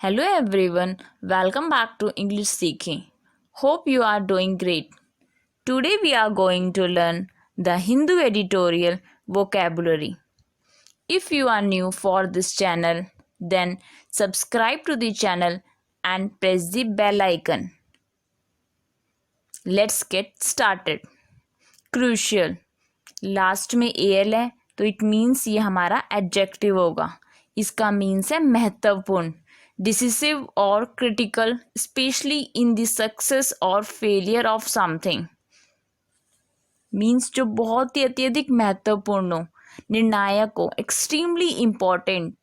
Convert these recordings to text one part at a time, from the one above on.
Hello everyone, welcome back to English Seeking. Hope you are doing great. Today we are going to learn the Hindu editorial vocabulary. If you are new for this channel, then subscribe to the channel and press the bell icon. Let's get started. Crucial. Last में L है तो it means ये हमारा adjective होगा. इसका means है महत्वपूर्ण, decisive और critical, specially in the success और फेलियर ऑफ समथिंग. मीन्स जो बहुत ही अत्यधिक महत्वपूर्ण हो, निर्णायक हो, extremely important,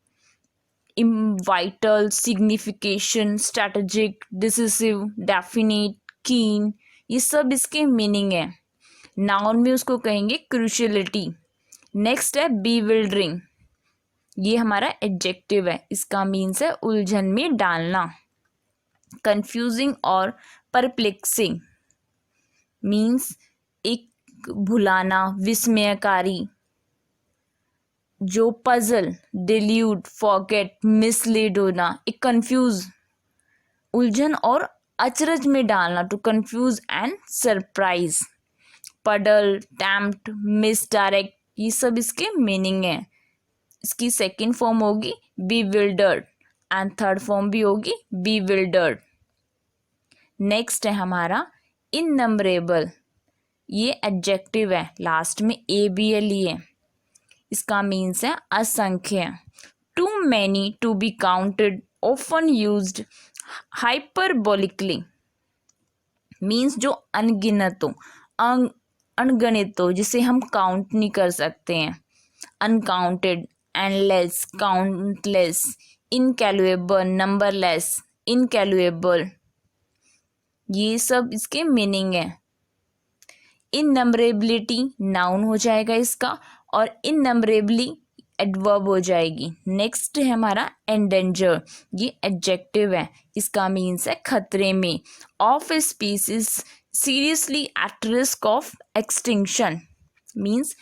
vital, signification, strategic, decisive, definite, कीन, ये सब इसके मीनिंग है. नाउन में उसको कहेंगे क्रूशियलिटी. नेक्स्ट है बीविल्डरिंग, ये हमारा एडजेक्टिव है. इसका मीन्स है उलझन में डालना. कंफ्यूजिंग और परप्लेक्सिंग मीन्स एक भुलाना, विस्मयकारी. जो पजल, डिल्यूड, फॉरगेट, मिसलीड होना, एक कंफ्यूज, उलझन और अचरज में डालना, टू कंफ्यूज एंड सरप्राइज. पडल, टेम्प्ट, मिसडायरेक्ट, ये सब इसके मीनिंग है. इसकी सेकंड फॉर्म होगी बीविल्डर्ड एंड थर्ड फॉर्म भी होगी बीविल्डर्ड. नेक्स्ट है हमारा इननंबरेबल, ये एडजेक्टिव है, लास्ट में ए बी एल ई है. इसका मीन्स है असंख्य. Too many to be counted, often used hyperbolically, means जो अनगिनत हो, अनगणित हो, जिसे हम काउंट नहीं कर सकते हैं. अनकाउंटेड, एंडलेस, काउंटलेस, इनकैलुएबल, नंबरलेस, इनकैलुएबल, ये सब इसके मीनिंग है. इननंबरेबिलिटी नाउन हो जाएगा इसका, और इननंबरेबली एडवर्ब हो जाएगी. नेक्स्ट है हमारा एंडेंजर, ये एडजेक्टिव है. इसका मीन्स है खतरे में, of a species seriously at risk of extinction, means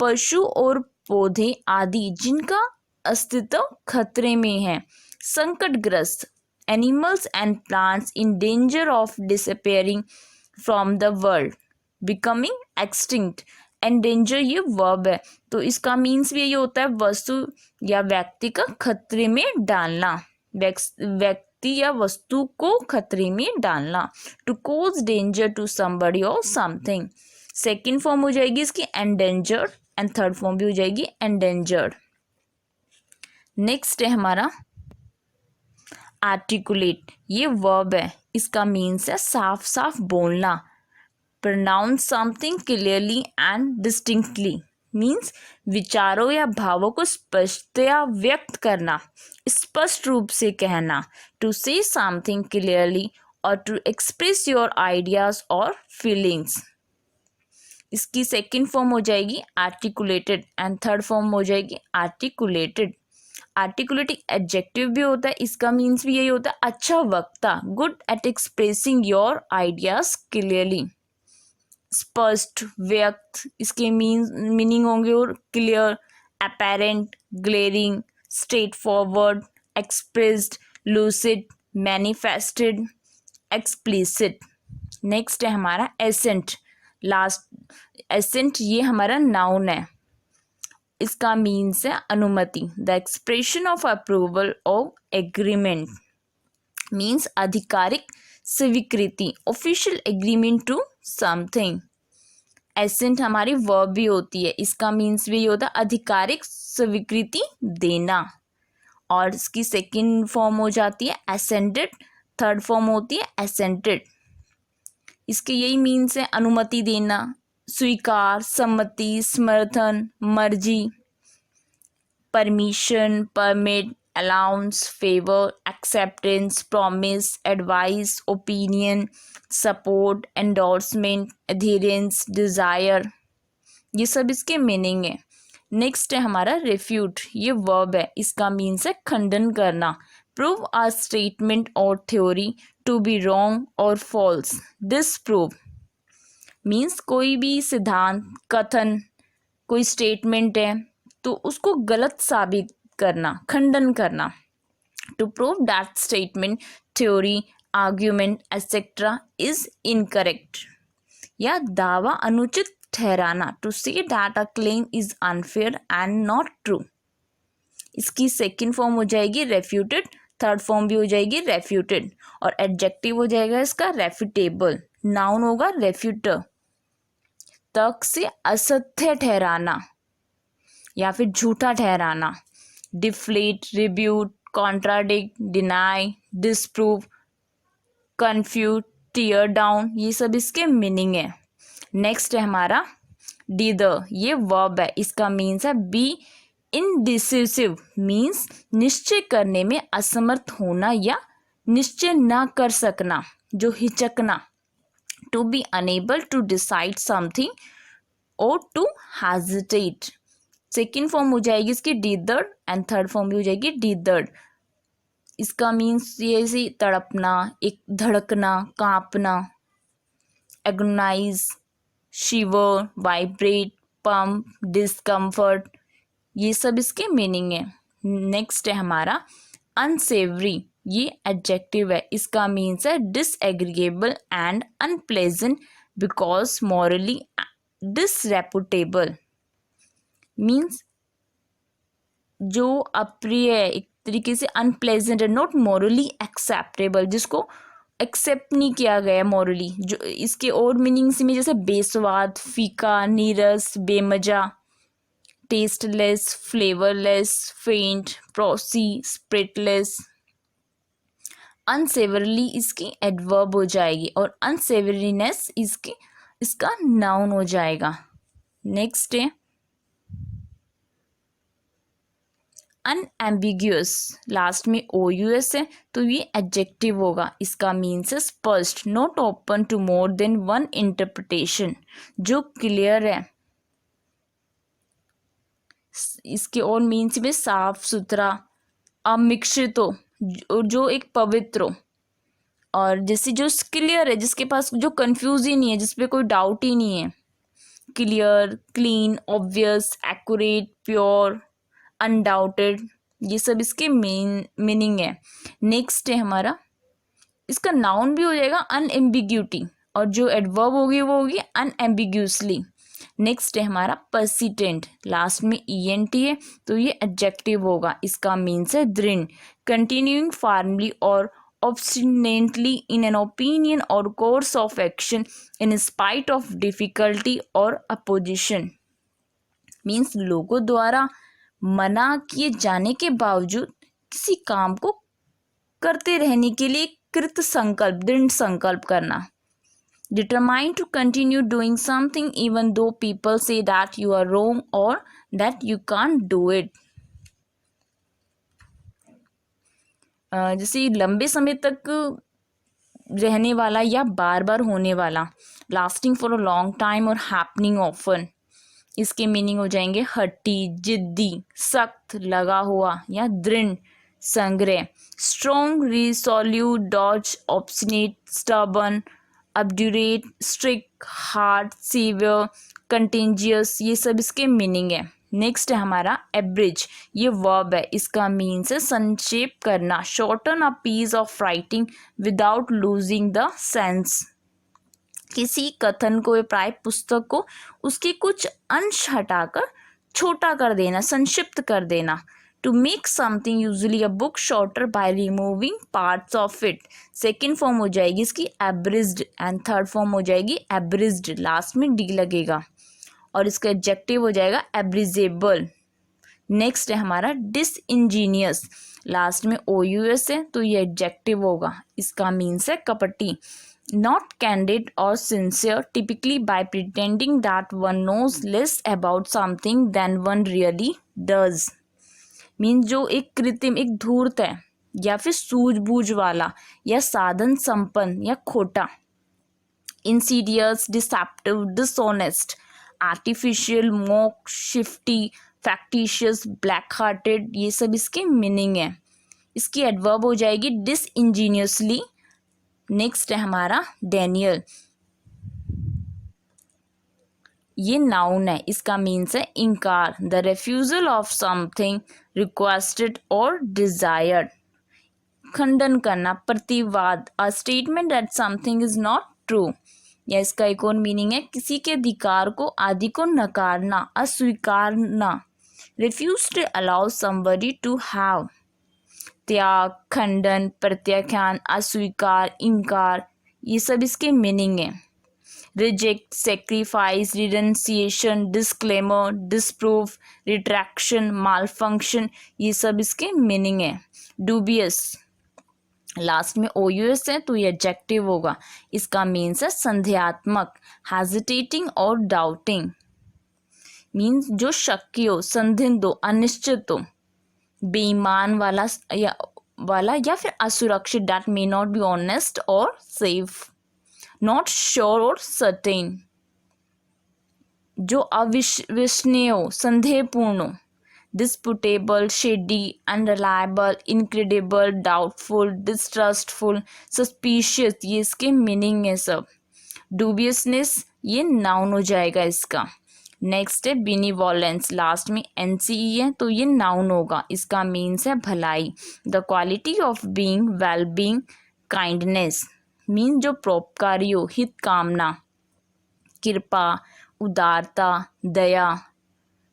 पशु और पौधे आदि जिनका अस्तित्व खतरे में है. संकटग्रस्त, animals and plants in danger of disappearing from the world, becoming extinct. Endanger ये वर्ब है, तो इसका मीन्स भी यही होता है वस्तु या व्यक्ति का खतरे में डालना, व्यक्ति या वस्तु को खतरे में डालना. To cause danger to somebody और समथिंग. सेकेंड फॉर्म हो जाएगी इसकी एंडेंजर्ड एंड थर्ड फॉर्म भी हो जाएगी एंडेंजर्ड. नेक्स्ट है हमारा आर्टिकुलेट, ये वर्ब है. इसका मीन्स है साफ साफ बोलना. Pronounce something clearly and distinctly, means विचारों या भावों को स्पष्टतया व्यक्त करना, स्पष्ट रूप से कहना. टू से समथिंग क्लियरली और टू एक्सप्रेस योर आइडियाज और फीलिंग्स. इसकी सेकंड फॉर्म हो जाएगी आर्टिकुलेटेड एंड थर्ड फॉर्म हो जाएगी आर्टिकुलेटेड. आर्टिकुलेटिंग एडजेक्टिव भी होता है, इसका मीन्स भी यही होता है अच्छा वक्ता, good at expressing your ideas clearly. स्पष्ट, व्यक्त, इसके मीनिंग होंगे और clear, apparent, glaring, straight forward, expressed, lucid, manifested, explicit. Next है हमारा एसेंट. लास्ट एसेंट ये हमारा नाउन है. इसका मीन्स है अनुमति, द एक्सप्रेशन ऑफ अप्रूवल और एग्रीमेंट, मीन्स आधिकारिक स्वीकृति, official agreement to something. Assent हमारी वर्ब भी होती है, इसका मीन्स भी ये होता है आधिकारिक स्वीकृति देना. और इसकी सेकंड फॉर्म हो जाती है एसेंटेड, थर्ड फॉर्म होती है एसेंटेड. इसके यही मीन्स है अनुमति देना, स्वीकार, सम्मति, समर्थन, मर्जी, permission, permit, allowance, favour, acceptance, promise, advice, opinion, support, endorsement, adherence, desire, ये सब इसके मीनिंग है. नेक्स्ट है हमारा रेफ्यूट, ये वर्ब है. इसका मीन्स है खंडन करना. प्रूव अ स्टेटमेंट और थ्योरी टू बी रॉन्ग और फॉल्स. डिसप्रूव मीन्स कोई भी सिद्धांत, कथन, कोई स्टेटमेंट है तो उसको गलत साबित करना, खंडन करना. To prove that statement, theory, argument, etc. is incorrect. या दावा अनुचित ठहराना, to say that a claim is unfair and not true. इसकी सेकंड फॉर्म हो जाएगी रेफ्यूटेड, थर्ड फॉर्म भी हो जाएगी रेफ्यूटेड, और एडजेक्टिव हो जाएगा इसका रेफ्यूटेबल, नाउन होगा रेफ्यूटर। तर्क से असत्य ठहराना या फिर झूठा ठहराना, deflate, rebut, contradict, deny, disprove, confute, tear down, ये सब इसके मीनिंग है। नेक्स्ट है हमारा डिदर, ये वर्ब है, इसका मीन्स है बी इनडिसिसिव, मीन्स निश्चय करने में असमर्थ होना या निश्चय ना कर सकना, जो हिचकना। To be unable to decide something और टू हेजिटेट। सेकेंड फॉर्म हो जाएगी इसकी डिदर्ड एंड थर्ड फॉर्म भी हो जाएगी डिदर्ड। इसका मीन्स ये ऐसे तड़पना, एक धड़कना, कांपना, एगोनाइज, शिवर, वाइब्रेट, पंप, डिस्कम्फर्ट, ये सब इसके मीनिंग है। नेक्स्ट है हमारा अनसेवरी, ये एडजेक्टिव है, इसका मीन्स है disagreeable and unpleasant because morally disreputable, means जो अप्रिय है, एक तरीके से अनप्लेजेंट है, नॉट मॉरली एक्सेप्टेबल, जिसको एक्सेप्ट नहीं किया गया मॉरली। जो इसके और मीनिंग्स में जैसे बेस्वाद, फीका, नीरस, बेमजा, टेस्टलेस, फ्लेवरलेस, फेंट, प्रोसी, स्प्रिटलेस। अनसेवरली इसकी एडवर्ब हो जाएगी और अनसेवरीनेस इसका नाउन हो जाएगा। नेक्स्ट है अनएम्बिग्यूअस, लास्ट में OUS है तो ये एडजेक्टिव होगा, इसका मीन्स है स्पष्ट, not open to more than one interpretation, जो क्लियर है। इसके और मीन्स में साफ सुथरा, अमिश्रित हो, जो एक पवित्र हो, और जैसे जो क्लियर है, जिसके पास जो कंफ्यूज ही नहीं है, जिसपे कोई डाउट ही नहीं है। Clear, clean, obvious, accurate, pure, undoubted, ये सब इसके मीनिंग है। नेक्स्ट है हमारा, इसका नाउन भी हो जाएगा अनएम्बिग्यूटी, और जो एडवर्ब होगी वो होगी अनएम्बिग्यूसली। नेक्स्ट है हमारा पर्सिस्टेंट, लास्ट में ENT है तो ये एडजेक्टिव होगा, इसका मीन्स है दृढ़, कंटिन्यूइंग फार्मली और obstinately in an opinion or course of action in spite of difficulty or opposition, means लोगों द्वारा मना किए जाने के बावजूद किसी काम को करते रहने के लिए कृत संकल्प, दृढ़ संकल्प करना। Determined to continue doing something even though people say that you are wrong or that you can't do it. जैसे लंबे समय तक रहने वाला या बार बार होने वाला, lasting for a long time और happening often, इसके मीनिंग हो जाएंगे हट्टी, जिद्दी, सख्त, लगा हुआ या दृढ़, संग्रह। Strong, resolute, dogged, obstinate, stubborn, obdurate, strict, hard, severe, contagious, ये सब इसके मीनिंग है। नेक्स्ट है हमारा एब्रिज, ये वर्ब है, इसका मीन्स है संक्षेप करना, shorten a piece of writing without losing the sense, किसी कथन को, प्राय पुस्तक को उसके कुछ अंश हटाकर छोटा कर देना, संक्षिप्त कर देना। To make something, usually a book, shorter by removing parts of it. Second form हो जाएगी इसकी abridged एंड थर्ड फॉर्म हो जाएगी abridged, लास्ट में डी लगेगा, और इसका एडजेक्टिव हो जाएगा abridgeable। नेक्स्ट है हमारा disingenuous, लास्ट में OUS है तो ये एडजेक्टिव होगा, इसका मीन्स है कपटी। Not candid or sincere, typically by pretending that one knows less about something than one really does, means जो एक कृत्रिम, एक धूर्त है या फिर सूझबूझ वाला या साधन संपन्न या खोटा। Insidious, deceptive, dishonest, artificial, mock, shifty, factitious, black hearted, ये सब इसके मीनिंग है। इसकी एडवर्ब हो जाएगी डिसइंजीनियसली। नेक्स्ट है हमारा डेनियल, ये नाउन है, इसका मीन्स है इनकार, द रेफ्यूजल ऑफ समथिंग रिक्वेस्टेड और डिजायर्ड, खंडन करना, प्रतिवाद, a statement that something is not true. या इसका एक और मीनिंग है किसी के अधिकार को, आदि को नकारना, अस्वीकारना, refuse to allow somebody to have. त्याग, खंडन, प्रत्याख्यान, अस्वीकार, इनकार, ये सब इसके मीनिंग है। Reject, sacrifice, renunciation, disclaimer, disproof, retraction, malfunction, ये सब इसके मीनिंग है। डूबियस, लास्ट में OUS है तो ये एडजेक्टिव होगा। इसका मीन्स है संदेहात्मक, हेजिटेटिंग और डाउटिंग, मीन्स जो शक्की हो, संदिग्ध हो, अनिश्चित हो, बेईमान वाला या फिर असुरक्षित, that may not be honest और सेफ, नॉट श्योर और सर्टेन, जो अविश्वसनीय हो, संदेहपूर्ण हो, disputable, shady, unreliable, incredible, doubtful, distrustful, suspicious, ये इसके मीनिंग है सब। डूबियसनेस ये नाउन हो जाएगा इसका। नेक्स्ट है बेनिवोलेंस, लास्ट में NCE है तो ये नाउन होगा। इसका मीन्स है भलाई, the quality of being, well being, kindness, mean जो परोपकारी हो, हित कामना, कृपा, उदारता, दया,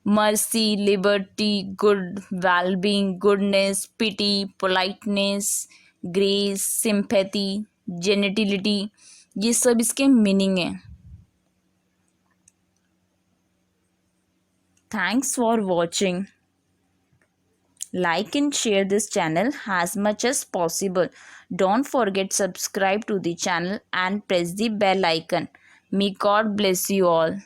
mercy, liberty, good, wellbeing, goodness, pity, politeness, grace, sympathy, gentility, ये सब इसके मीनिंग है। Thanks for watching. Like and share this channel as much as possible. Don't forget subscribe to the channel and press the bell icon. May God bless you all.